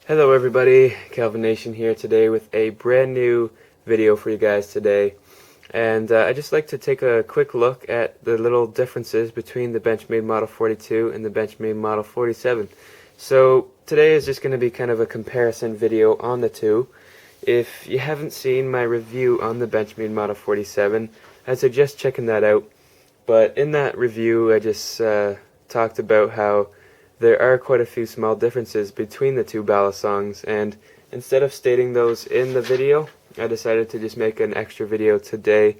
Hello everybody, Calvin Nation here today with a brand new video for you guys today. And I'd just like to take a quick look at the little differences between the Benchmade Model 42 and the Benchmade Model 47. So today is just going to be kind of a comparison video on the two. If you haven't seen my review on the Benchmade Model 47, I suggest checking that out. But in that review I just talked about how there are quite a few small differences between the two balisongs, and instead of stating those in the video, I decided to just make an extra video today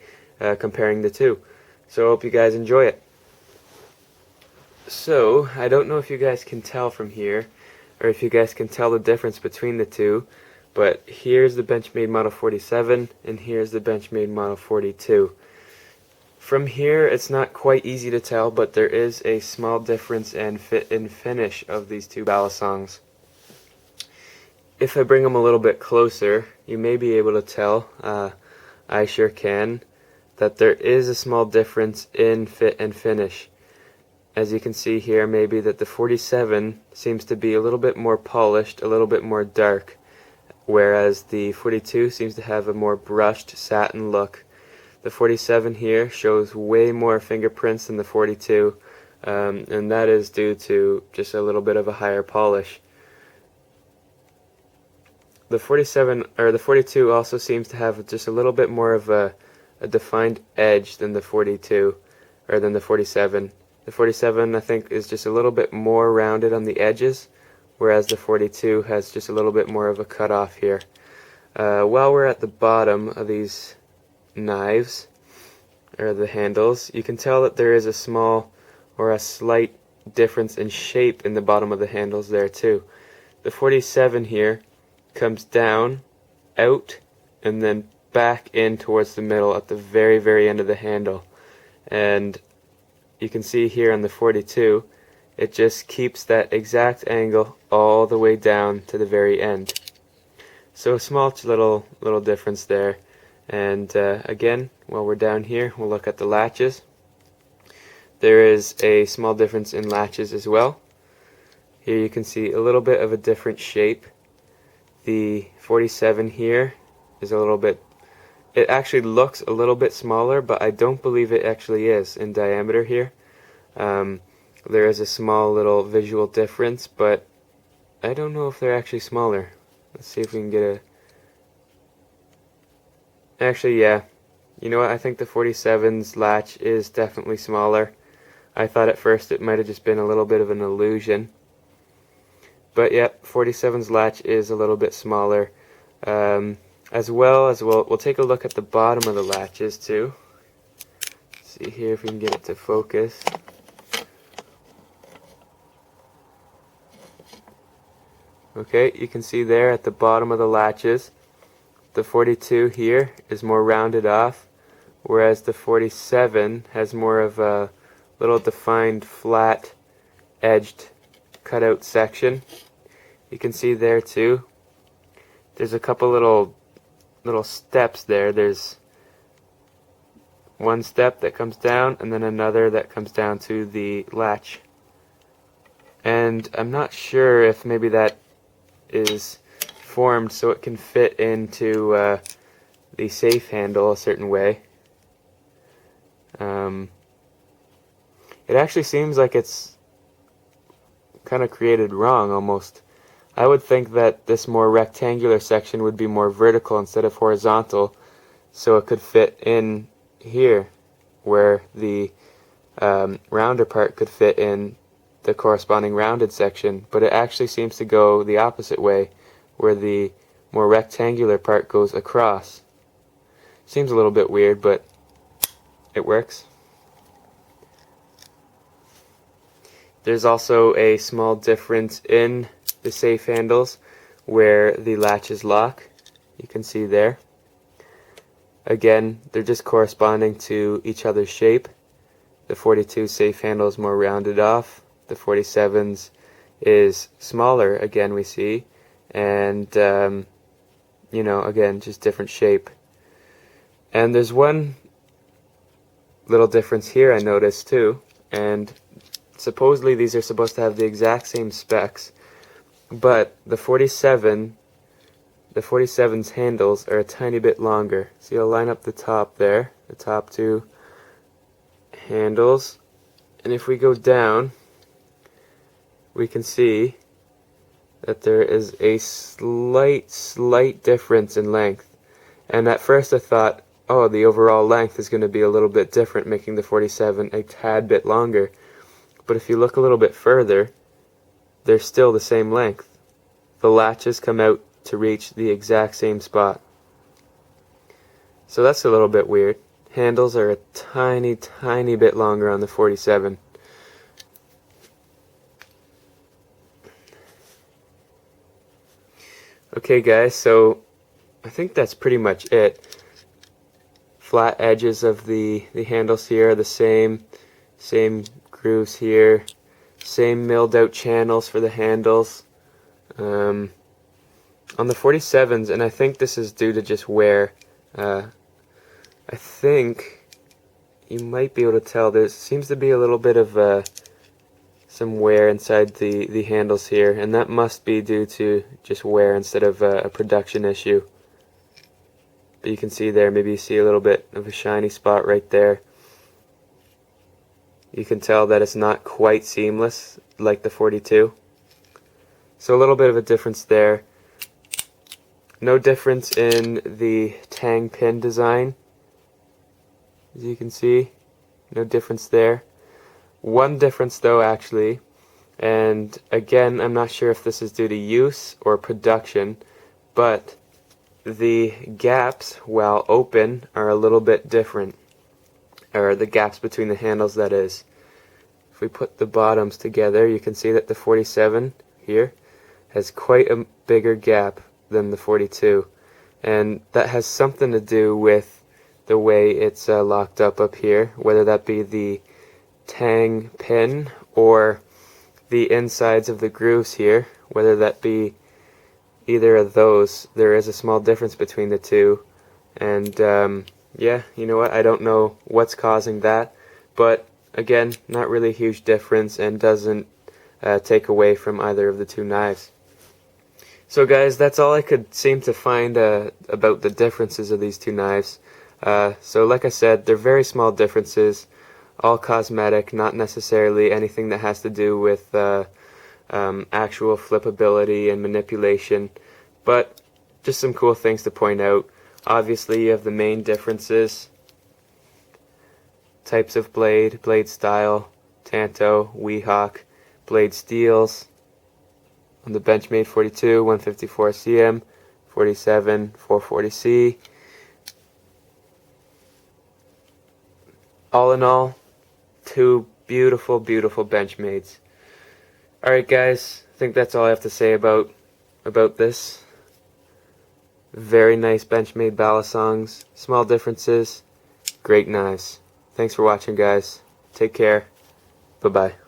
comparing the two. So I hope you guys enjoy it. So, I don't know if you guys can tell from here, or if you guys can tell the difference between the two, but here's the Benchmade Model 47, and here's the Benchmade Model 42. From here, it's not quite easy to tell, but there is a small difference in fit and finish of these two balisongs. If I bring them a little bit closer, you may be able to tell, I sure can, that there is a small difference in fit and finish. As you can see here, maybe that the 47 seems to be a little bit more polished, a little bit more dark, whereas the 42 seems to have a more brushed satin look. The 47 here shows way more fingerprints than the 42, and that is due to just a little bit of a higher polish. The 42 also seems to have just a little bit more of a defined edge than the 42, or than the 47. The 47 I think is just a little bit more rounded on the edges, whereas the 42 has just a little bit more of a cutoff here. While we're at the bottom of these knives, or the handles, you can tell that there is a small or a slight difference in shape in the bottom of the handles there too. The 47 here comes down, out, and then back in towards the middle at the very end of the handle. And you can see here on the 42, it just keeps that exact angle all the way down to the very end. So a small little difference there. And again, while we're down here, we'll look at the latches. There is a small difference in latches as well. Here you can see a little bit of a different shape. The 47 here is a little bit, it actually looks a little bit smaller, but I don't believe it actually is in diameter here. There is a small little visual difference, but I don't know if they're actually smaller. Let's see if we can get a... Actually, yeah. You know what? I think the 47's latch is definitely smaller. I thought at first it might have just been a little bit of an illusion. But yeah, 47's latch is a little bit smaller. As well as we'll take a look at the bottom of the latches too. See here if we can get it to focus. Okay, you can see there at the bottom of the latches, the 42 here is more rounded off, whereas the 47 has more of a little defined, flat, edged, cutout section. You can see there too, there's a couple little steps there. There's one step that comes down, and then another that comes down to the latch. And I'm not sure if maybe that is formed so it can fit into the safe handle a certain way. It actually seems like it's kind of created wrong almost. I would think that this more rectangular section would be more vertical instead of horizontal, so it could fit in here where the rounder part could fit in the corresponding rounded section, but it actually seems to go the opposite way, where the more rectangular part goes across. Seems a little bit weird, but it works. There's also a small difference in the safe handles where the latches lock. You can see there. Again, they're just corresponding to each other's shape. The 42 safe handle is more rounded off. The 47's is smaller, again we see, and you know, again, just different shape. And there's one little difference here I noticed too, and supposedly these are supposed to have the exact same specs, but the 47's handles are a tiny bit longer. So you'll line up the top there, the top two handles, and if we go down, we can see that there is a slight difference in length. And at first I thought, oh, the overall length is going to be a little bit different, making the 47 a tad bit longer. But if you look a little bit further, they're still the same length. The latches come out to reach the exact same spot. So that's a little bit weird. Handles are a tiny bit longer on the 47. Okay guys, so I think that's pretty much it. Flat edges of the handles here are the same grooves here, same milled out channels for the handles. On the 47s, and I think this is due to just wear, I think you might be able to tell there seems to be a little bit of some wear inside the handles here, and that must be due to just wear instead of a production issue. But you can see there, maybe you see a little bit of a shiny spot right there. You can tell that it's not quite seamless like the 42. So a little bit of a difference there. No difference in the tang pin design, as you can see. No difference there. One difference though, actually, and again, I'm not sure if this is due to use or production, but the gaps, while open, are a little bit different, or the gaps between the handles, that is. If we put the bottoms together, you can see that the 47 here has quite a bigger gap than the 42, and that has something to do with the way it's locked up here, whether that be the tang pin or the insides of the grooves here, whether that be either of those. There is a small difference between the two, and yeah, you know what, I don't know what's causing that, but again, not really a huge difference and doesn't take away from either of the two knives. So guys, that's all I could seem to find about the differences of these two knives. So like I said, they're very small differences, all cosmetic, not necessarily anything that has to do with actual flippability and manipulation, but just some cool things to point out. Obviously you have the main differences: types of blade, blade style, Tanto, Weehawk, blade steels. On the Benchmade 42, 154 cm, 47, 440C. All in all, two beautiful Benchmades. Alright guys, I think that's all I have to say about this. Very nice Benchmade balisongs, small differences, great knives. Thanks for watching guys. Take care. Bye bye.